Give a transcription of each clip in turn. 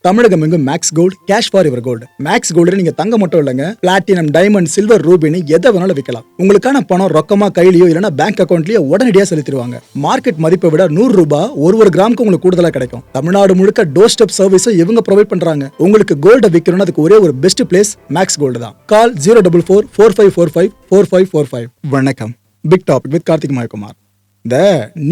தமிழகம் எங்கும் Max Gold, cash for your gold. Max Gold நீங்க தங்க மட்டும் இல்லைங்க, பிளாட்டினம், டைமண்ட், சில்வர், ரூபினி எதை வேணாலும் விற்கலாம். உங்களுக்கான பணம் ரொக்கமா கையிலயோ இல்லைன்னா பேங்க் அக்கௌண்ட்லயோ உடனடியாக செலுத்திடுவாங்க. மார்க்கெட் மதிப்பை விட 100 ரூபாய் ஒரு கிராமுக்கு உங்களுக்கு கூடுதலா கிடைக்கும். தமிழ்நாடு முழுக்க டோர் ஸ்டெப் சர்வீஸும் இவங்க ப்ரொவைட் பண்றாங்க. உங்களுக்கு கோல்ட விற்கணும்னா அதுக்கு ஒரே ஒரு பெஸ்ட் பிளேஸ் மேக்ஸ் கோல்டு தான். கால் 04445454545. வணக்கம். Big topic with Karthik Mayakumar. இந்த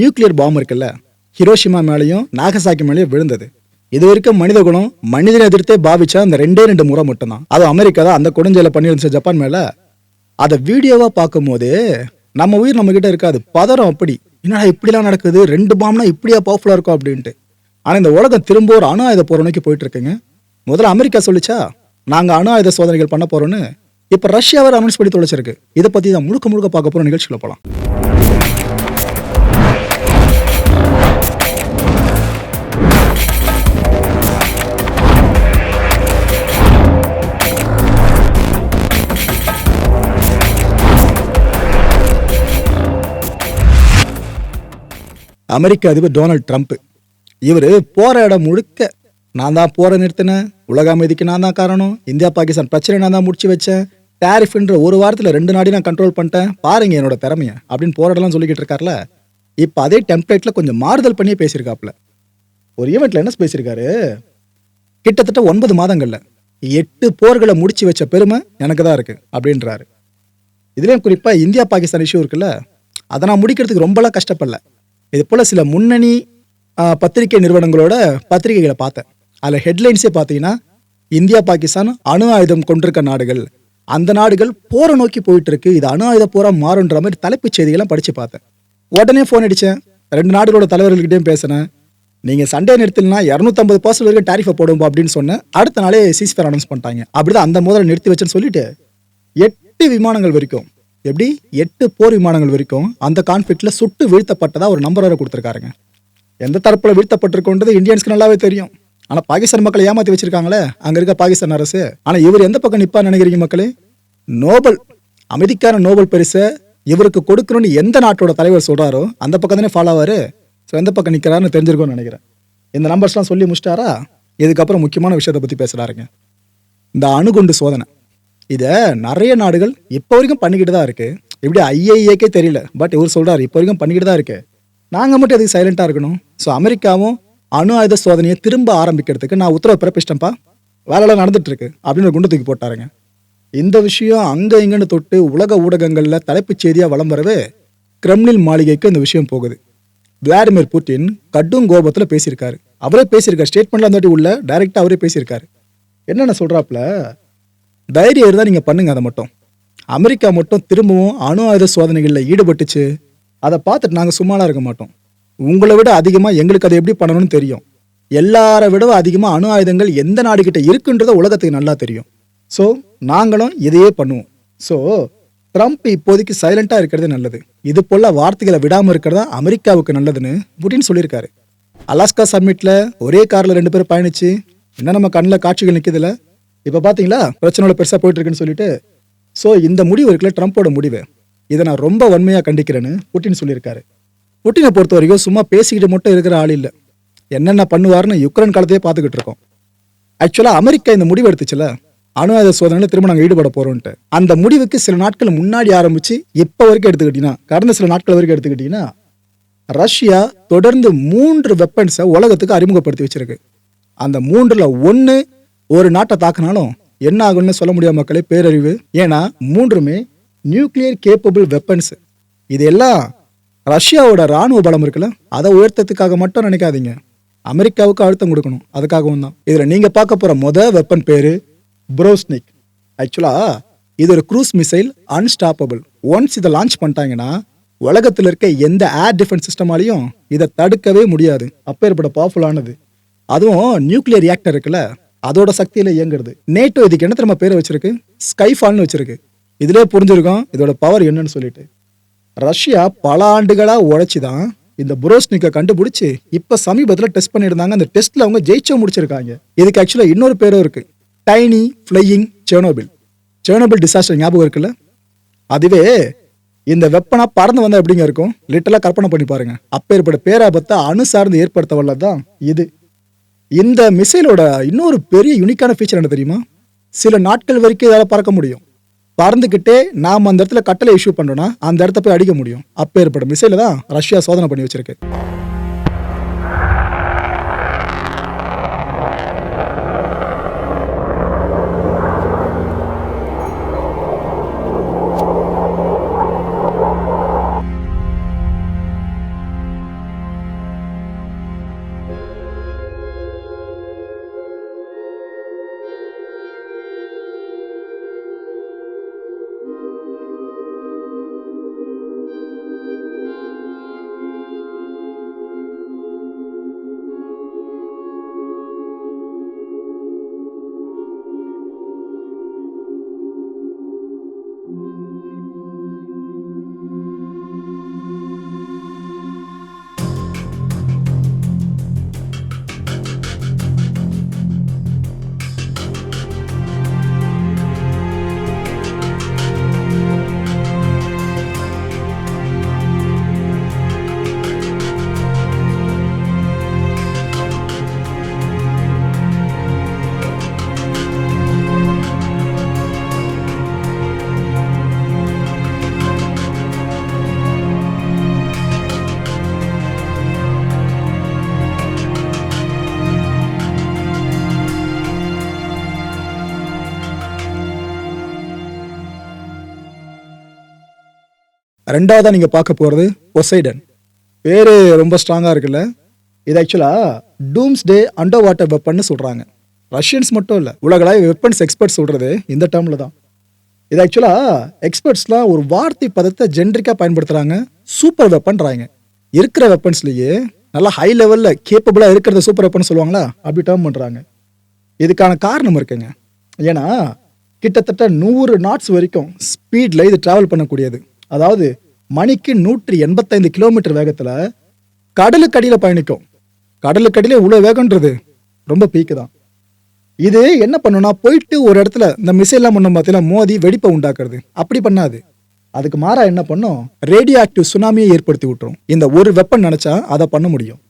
நியூக்ளியர் பாம் இருக்குல்ல, ஹிரோஷிமா மேலேயும் நாகசாக்கி மேலேயும் விழுந்தது. இது வரைக்கும் மனித குணம் மனிதனை எதிர்த்தே பாவிச்சா அந்த 2 முறை மட்டும்தான். அது அமெரிக்கா தான் அந்த கொடுஞ்சல பண்ணிருந்துச்சு ஜப்பான் மேல. அதை வீடியோவா பார்க்கும் போது நம்ம உயிர் நம்ம கிட்ட இருக்காது, பதறம். அப்படி என்னடா இப்படிலாம் நடக்குது, 2 பாம்னா இப்படியா பவர்ஃபுல்லா இருக்கும் அப்படின்ட்டு. ஆனா இந்த உலகம் திரும்ப ஒரு அணு ஆயுத போற நோக்கி போயிட்டு இருக்குங்க. முதல்ல அமெரிக்கா சொல்லிச்சா நாங்க அணு ஆயுத சோதனைகள் பண்ண போறோம்னு. இப்ப ரஷ்யாவை அனௌன்ஸ் பண்ணி தொலைச்சிருக்கு. இதை பத்தி தான் முழுக்க முழுக்க பார்க்க போற நிகழ்ச்சிக்குள்ள போலாம். அமெரிக்க அதிபர் டொனால்ட் ட்ரம்ப் இவர் போற இடம் முழுக்க நான் தான் போற நிறுத்தினேன், உலக அமைதிக்கு நான் தான் காரணம், இந்தியா பாகிஸ்தான் பிரச்சனை நான் தான் முடிச்சு வச்சேன், டேரிஃப்ன்ற ஒரு வாரத்தில் 2 நாடையும் நான் கண்ட்ரோல் பண்ணிட்டேன், பாருங்க என்னோட திறமைய அப்படின்னு போற இடம்லாம் சொல்லிக்கிட்டு இருக்காருல. இப்போ அதே டெம்ப்ளேட்ல கொஞ்சம் மாறுதல் பண்ணியே பேசியிருக்காப்ல. ஒரு ஈவெண்ட்ல என்ன பேசியிருக்காரு, கிட்டத்தட்ட 9 மாதங்கள்ல 8 போர்களை முடிச்சு வச்ச பெருமை எனக்கு தான் இருக்கு அப்படின்றாரு. இதுலயும் குறிப்பா இந்தியா பாகிஸ்தான் இஷ்யூ இருக்குல்ல, அதை நான் முடிக்கிறதுக்கு ரொம்பலாம் கஷ்டப்படல. இது போல சில முன்னணி பத்திரிகை நிறுவனங்களோட பத்திரிகைகளை பார்த்தேன். அதில் ஹெட்லைன்ஸே பார்த்தீங்கன்னா இந்தியா பாகிஸ்தான் அணு ஆயுதம் கொண்டிருக்க நாடுகள், அந்த நாடுகள் போரை நோக்கி போயிட்டு இருக்கு, இது அணு ஆயுத போரா மாறுன்ற மாதிரி தலைப்புச் செய்திகள்லாம் படிச்சு பார்த்தேன். உடனே ஃபோன் அடித்தேன், 2 நாடுகளோட தலைவர்கள்கிட்டையும் பேசினேன். நீங்கள் சண்டே நிறுத்தினா 250% வரைக்கும் டாரிஃபை போடுவோம் அப்படின்னு சொன்னேன். அடுத்த நாளே சீஸ்ஃபயர் அனௌன்ஸ் பண்ணிட்டாங்க. அப்படிதான் அந்த முதல்ல நிறுத்தி வச்சேன்னு சொல்லிட்டு 8 விமானங்கள் வரைக்கும், எப்படி 8 போர் விமானங்கள் வரைக்கும் அந்த கான்ஃபிளிக்ட்ல சுட்டு வீழ்த்தப்பட்டதா ஒரு நம்பர் வரை கொடுத்துருக்காருங்க. எந்த தரப்புல வீழ்த்தப்பட்டிருக்கோன்றது இந்தியன்ஸ்க்கு நல்லாவே தெரியும். ஆனா பாகிஸ்தான் மக்களை ஏமாத்தி வச்சிருக்காங்களே அங்க இருக்க பாகிஸ்தான் அரசு. ஆனா இவர் எந்த பக்கம் நிப்பா நினைக்கிறீங்க மக்களே? நோபல், அமைதிக்கான நோபல் பரிசை இவருக்கு கொடுக்கணும்னு எந்த நாட்டோட தலைவர் சொல்றாரோ அந்த பக்கம் தானே ஃபாலோ ஆவாரு. ஸோ எந்த பக்கம் நிற்கிறாருன்னு தெரிஞ்சிருக்கும்னு நினைக்கிறேன். இந்த நம்பர்ஸ்லாம் சொல்லி முடிச்சிட்டாரா? இதுக்கப்புறம் முக்கியமான விஷயத்தை பத்தி பேசுறாருங்க. இந்த அணுகுண்டு சோதனை இதை நிறைய நாடுகள் இப்போ வரைக்கும் பண்ணிக்கிட்டு தான் இருக்கு. இப்படி ஐஏஏக்கே தெரியல, பட் இவர் சொல்றாரு இப்போ வரைக்கும் பண்ணிக்கிட்டு தான் இருக்கு. நாங்கள் மட்டும் எதுக்கு சைலண்டாக இருக்கணும்? ஸோ அமெரிக்காவும் அணு ஆயுத சோதனையை திரும்ப ஆரம்பிக்கிறதுக்கு நான் உத்தரவு பிறப்பிச்சிட்டேன்ப்பா, வேலையெல்லாம் நடந்துட்டு இருக்கு அப்படின்னு ஒரு குண்டு தூக்கி போட்டாருங்க. இந்த விஷயம் அங்கே இங்கன்னு தொட்டு உலக ஊடகங்களில் தலைப்புச் செய்தியாக வலம் வரவே கிரெம்ளின் மாளிகைக்கு இந்த விஷயம் போகுது. விளாடிமிர் புட்டின் கடும் கோபத்தில் பேசியிருக்காரு. அவரே பேசியிருக்காரு, ஸ்டேட்மெண்ட்ல அந்த உள்ள டைரக்டாக அவரே பேசியிருக்காரு. என்னென்ன சொல்றாப்புல, தைரியம் இருந்தால் நீங்கள் பண்ணுங்க, அதை மட்டும் அமெரிக்கா மட்டும் திரும்பவும் அணு ஆயுத சோதனைகளில் ஈடுபட்டுச்சு, அதை பார்த்துட்டு நாங்கள் சும்மாலாம் இருக்க மாட்டோம். உங்களை விட அதிகமாக எங்களுக்கு அதை எப்படி பண்ணணும்னு தெரியும். எல்லாரை விட அதிகமாக அணு ஆயுதங்கள் எந்த நாடுகிட்ட இருக்குன்றத உலகத்துக்கு நல்லா தெரியும். ஸோ நாங்களும் இதையே பண்ணுவோம். ஸோ ட்ரம்ப் இப்போதைக்கு சைலண்டாக இருக்கிறது நல்லது. இது போல வார்த்தைகளை விடாமல் இருக்கிறதா அமெரிக்காவுக்கு நல்லதுன்னு புட்டின் சொல்லியிருக்காரு. அலாஸ்கா சம்மிட்ல ஒரே காரில் 2 பேர் பயணிச்சு என்ன நம்ம கண்ணில் காட்சிகள் நிற்குதுல, இப்போ பார்த்தீங்களா பிரச்சனையோட பெருசாக போயிட்டு இருக்குன்னு சொல்லிட்டு. ஸோ இந்த முடிவு இருக்குல்ல, ட்ரம்ப்போட முடிவு, இதை நான் ரொம்ப வன்மையாக கண்டிக்கிறேன்னு புட்டின் சொல்லியிருக்காரு. புட்டினை பொறுத்த வரைக்கும் சும்மா பேசிக்கிட்டு மட்டும் இருக்கிற ஆள் இல்லை. என்னென்ன பண்ணுவார்னு யுக்ரைன் காலத்தையே பார்த்துக்கிட்டு இருக்கோம். ஆக்சுவலாக அமெரிக்கா இந்த முடிவு எடுத்துச்சுல, அணு ஆயுத சோதனையில் திரும்ப நாங்கள் ஈடுபட போகிறோன்ட்டு, அந்த முடிவுக்கு சில நாட்கள் முன்னாடி ஆரம்பிச்சு இப்போ வரைக்கும் எடுத்துக்கிட்டீங்கன்னா, கடந்த சில நாட்கள் வரைக்கும் எடுத்துக்கிட்டீங்கன்னா, ரஷ்யா தொடர்ந்து 3 வெப்பன்ஸை உலகத்துக்கு அறிமுகப்படுத்தி வச்சிருக்கு. அந்த 3ல் 1 ஒரு நாட்டை தாக்குனாலும் என்ன ஆகும்னு சொல்ல முடியாத மக்களே, பேரறிவு. ஏன்னா 3மே நியூக்ளியர் கேப்பபிள் வெப்பன்ஸ். இது எல்லாம் ரஷ்யாவோட ராணுவ பலம் இருக்குல்ல, அதை உயர்த்தத்துக்காக மட்டும் நினைக்காதீங்க, அமெரிக்காவுக்கு அழுத்தம் கொடுக்கணும், அதுக்காகவும் தான். இதில் நீங்கள் பார்க்க போகிற மொதல் வெப்பன் பேர் புரோஸ்னிக். ஆக்சுவலா இது ஒரு க்ரூஸ் மிசைல், அன்ஸ்டாப்பபிள். ஒன்ஸ் இதை லான்ச் பண்ணிட்டாங்கன்னா உலகத்தில் இருக்க எந்த ஏர் டிஃபென்ஸ் சிஸ்டமாலையும் இதை தடுக்கவே முடியாது. அப்பேற்பட்ட பவர்ஃபுல்லானது. அதுவும் நியூக்ளியர் ரியாக்டர் இருக்குல்ல, அதோட சக்தியில இயங்குறது. நேட்டோ இதுக்கு என்ன தெரியுமா பேர் வச்சிருக்கு? ஸ்கைஃபால்னு வச்சிருக்கு. இதுலேயே புரிஞ்சிருக்கும் இதோட பவர் என்னன்னு சொல்லிட்டு. ரஷ்யா பல ஆண்டுகளா உழைச்சிதான் இந்த புரோஸ்னிக்கை கண்டுபிடிச்சு இப்ப சமீபத்தில் டெஸ்ட் பண்ணியிருந்தாங்க. அந்த டெஸ்ட்ல அவங்க ஜெயிச்சும் முடிச்சிருக்காங்க. இதுக்கு ஆக்சுவலா இன்னொரு பேரும் இருக்கு, tiny flying Chernobyl. Chernobyl disaster ஞாபகம் இருக்குல்ல, அதுவே இந்த வெப்பனா பறந்து வந்தா எப்படிங்க இருக்கும்? லிட்டரலா கற்பனை பண்ணி பாருங்க. அப்பேற்பட்ட பேராபத்தை அணு சார்ந்து ஏற்படுத்த வல்லதான் இது. இந்த மிசைலோட இன்னொரு பெரிய யூனிக்கான ஃபீச்சர் என்ன தெரியுமா? சில நாட்கள் வரைக்கும் இதால் பறக்க முடியும். பறந்துக்கிட்டே நாம் அந்த இடத்துல கட்டளை இஷ்யூ பண்ணுறோன்னா அந்த இடத்த போய் அடிக்க முடியும். அப்பேற்பட்ட மிசைலை தான் ரஷ்யா சோதனை பண்ணி வச்சிருக்கு. ரெண்டாவதாக நீங்கள் பார்க்க போகிறது பொசைடன். பேர் ரொம்ப ஸ்ட்ராங்காக இருக்குல்ல. இது ஆக்சுவலாக டூம்ஸ்டே அண்டர் வாட்டர் வெப்பன்னு சொல்கிறாங்க. ரஷ்யன்ஸ் மட்டும் இல்லை, உலகளாவிய வெப்பன்ஸ் எக்ஸ்பர்ட்ஸ் சொல்கிறது இந்த டேர்மில் தான். இது ஆக்சுவலாக எக்ஸ்பர்ட்ஸ்லாம் ஒரு வார்த்தை பதத்தை ஜென்ரிக்காக பயன்படுத்துகிறாங்க. சூப்பர் வெப்பன்றாங்க. இருக்கிற வெப்பன்ஸ்லேயே நல்லா ஹை லெவலில் கேப்பபிளாக இருக்கிறத சூப்பர் வெப்பன் சொல்லுவாங்களா, அப்படி டேர்ம் பண்ணுறாங்க. இதுக்கான காரணம் இருக்குங்க. ஏன்னா கிட்டத்தட்ட 100 நாட்ஸ் வரைக்கும் ஸ்பீடில் இது ட்ராவல் பண்ணக்கூடியது. அதாவது மணிக்கு 185 கிலோமீட்டர் வேகத்தில் கடலுக்கடியில் பயணிக்கும். கடலுக்கடியில் இவ்வளோ வேகன்றது ரொம்ப பீக்கு தான். இது என்ன பண்ணுன்னா, போயிட்டு ஒரு இடத்துல இந்த மிசைல்லாம் பண்ண பார்த்தீங்கன்னா மோதி வெடிப்பை உண்டாக்குறது. அப்படி பண்ணாது. அதுக்கு மாறா என்ன பண்ணும், ரேடியோ ஆக்டிவ் சுனாமியை ஏற்படுத்தி விட்டுரும். இந்த ஒரு வெப்பன் நினச்சா அதை பண்ண முடியும்.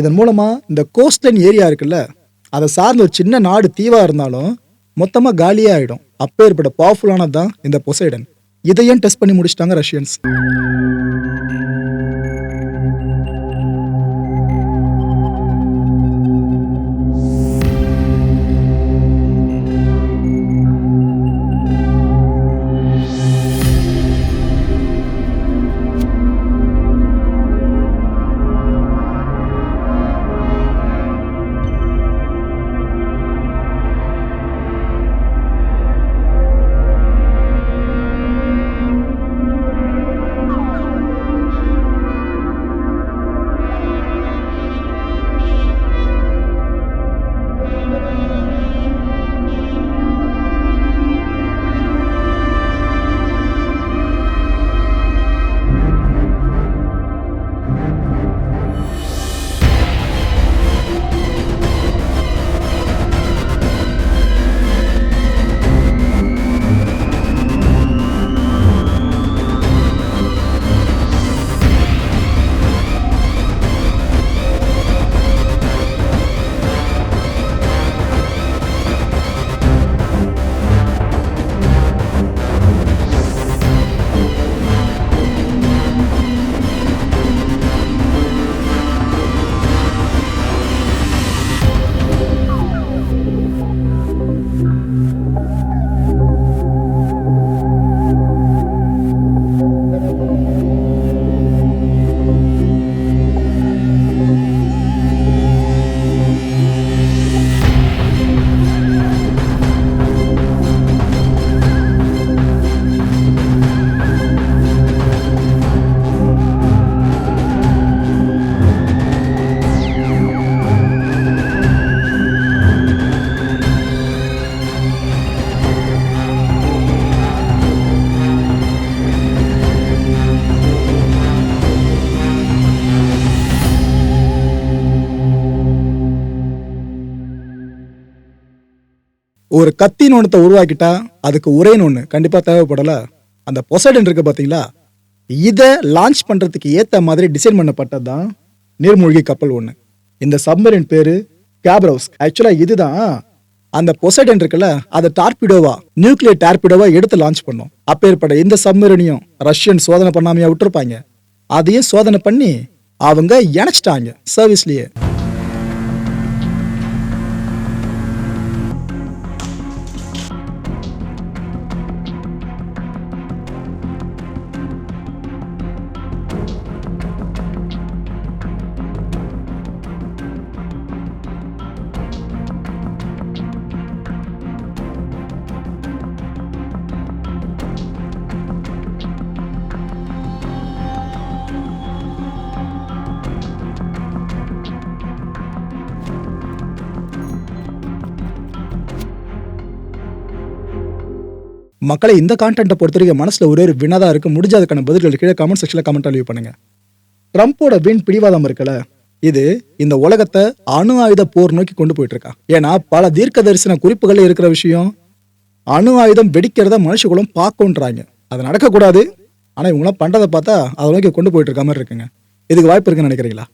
இதன் மூலமாக இந்த கோஸ்ட்லைன் ஏரியா இருக்குல்ல, அதை சார்ந்த ஒரு சின்ன நாடு தீவாக இருந்தாலும் மொத்தமாக காலியே ஆகிடும். அப்பேற்பட்ட பவர்ஃபுல்லானது தான் இந்த பொசைடன். இதையும் டெஸ்ட் பண்ணி முடிச்சிட்டாங்க ரஷ்யன்ஸ். ஒரு கத்தின்னு ஒன்றத்தை உருவாக்கிட்டா அதுக்கு உரைன்னு ஒன்று கண்டிப்பாக தேவைப்படல. அந்த பொசைடன் இருக்கு பார்த்தீங்களா, இதை லான்ச் பண்ணுறதுக்கு ஏற்ற மாதிரி டிசைன் பண்ணப்பட்டது தான் நீர்மூழ்கி கப்பல் ஒன்று. இந்த சப்மரின் பேர் ஸ்கேப்ரோஸ். ஆக்சுவலா இதுதான் அந்த பொசைடன் இருக்குல்ல, அதை டார்பிடோவா, நியூக்ளியர் டார்பிடோவா எடுத்து லான்ச் பண்ணோம். அப்பேற்பட்ட இந்த சப்மரீனையும் ரஷ்யன் சோதனை பண்ணாமையா விட்டுருப்பாங்க. அதையும் சோதனை பண்ணி அவங்க இணைச்சிட்டாங்க சர்வீஸ்லயே. மக்களை இந்த கான்டென்ட்டை பொறுத்த வரைக்கும் மனசுல ஒரே ஒரு வினாதான் இருக்கு. முடிஞ்ச அதுக்கான பதில்கள் கீழே கமெண்ட் செக்ஷன்ல கமெண்ட் லீவ் பண்ணுங்க. ட்ரம்ப்போட வீண் பிடிவாதம் இருக்குல்ல, இது இந்த உலகத்தை அணு ஆயுத போர் நோக்கி கொண்டு போயிட்டு இருக்கா. ஏன்னா பல தீர்க்க தரிசன குறிப்புகள் இருக்கிற விஷயம், அணு ஆயுதம் வெடிக்கிறத மனுஷகுலம் பார்க்கணுன்றாங்க. அது நடக்கக்கூடாது. ஆனா இவங்களாம் பண்றதை பார்த்தா அதை நோக்கி கொண்டு போயிட்டு இருக்க மாதிரி இருக்குங்க. இதுக்கு வாய்ப்பு இருக்குன்னு நினைக்கிறீங்களா?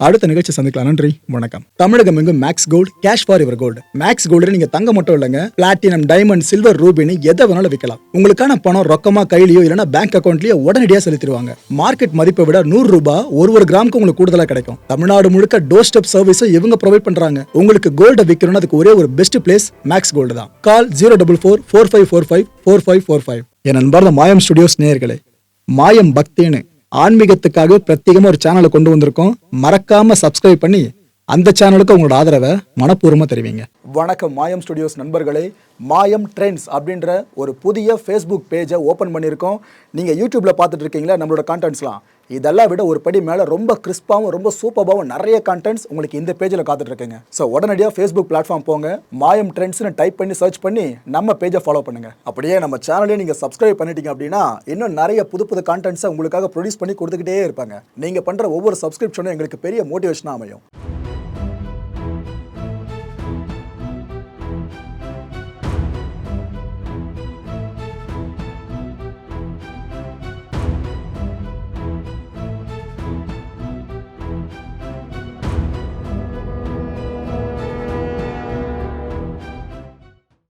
அடுத்த நிகழ்ச்சி சந்திக்கலாம். நன்றி, வணக்கம். தமிழகம் எங்கும் Max Gold, cash for your gold. Max Gold நீங்க தங்க மட்டும் இல்லைங்க, பிளாட்டினம், டைமண்ட், சில்வர், ரூபினி எதை வேணாலும் விற்கலாம். உங்களுக்கான பணம் ரொக்கமா கையிலயோ இல்லைன்னா பேங்க் அக்கௌண்ட்லயோ உடனடியாக செலுத்திடுவாங்க. மார்க்கெட் மதிப்பை விட 100 ரூபாய் ஒரு கிராமுக்கு உங்களுக்கு கூடுதலா கிடைக்கும். தமிழ்நாடு முழுக்க டோர் ஸ்டெப் சர்வீஸை இவங்க ப்ரொவைட் பண்றாங்க. உங்களுக்கு கோல்ட விற்கணும்னு அதுக்கு ஒரே ஒரு பெஸ்ட் பிளேஸ் மேக்ஸ் கோல்டு தான். கால் 04445454545. என் அன்பார்ந்த மாயம் ஸ்டுடியோஸ் நேயர்களே, மாயம் பக்தின்னு ஆன்மீகத்துக்காக பிரத்யேகமா ஒரு சேனலை கொண்டு வந்திருக்கோம். மறக்காம சப்ஸ்கிரைப் பண்ணி அந்த சேனலுக்கு உங்களோட ஆதரவை மனப்பூர்வமா தெரிவிங்க. வணக்கம் மாயம் ஸ்டுடியோஸ் நண்பர்களே. மாயம் ட்ரெண்ட்ஸ் அப்படின்ற ஒரு புதிய ஃபேஸ்புக் பேஜை ஓப்பன் பண்ணியிருக்கோம். நீங்கள் யூடியூப்ல பார்த்துட்டு இருக்கீங்களா நம்மளோட கான்டென்ட்ஸ்லாம், இதெல்லாம் விட ஒரு படி மேலே ரொம்ப கிறிஸ்பாகவும் ரொம்ப சூப்பராகவும் நிறைய கான்டென்ட்ஸ் உங்களுக்கு இந்த பேஜில் காத்துட்டு இருக்குங்க. ஸோ உடனடியாக ஃபேஸ்புக் பிளாட்ஃபார்ம் போங்க, மாயம் ட்ரெண்ட்ஸ்னு டைப் பண்ணி சர்ச் பண்ணி நம்ம பேஜை ஃபாலோ பண்ணுங்க. அப்படியே நம்ம சேனலையும் நீங்கள் சப்ஸ்கிரைப் பண்ணிட்டீங்க அப்படின்னா இன்னும் நிறைய புது கான்டென்ட்ஸை உங்களுக்காக ப்ரொடியூஸ் பண்ணி கொடுத்துக்கிட்டே இருப்பாங்க. நீங்கள் பண்ணுற ஒவ்வொரு சப்ஸ்கிரிப்ஷனும் எங்களுக்கு பெரிய மோட்டிவேஷனாக அமையும்.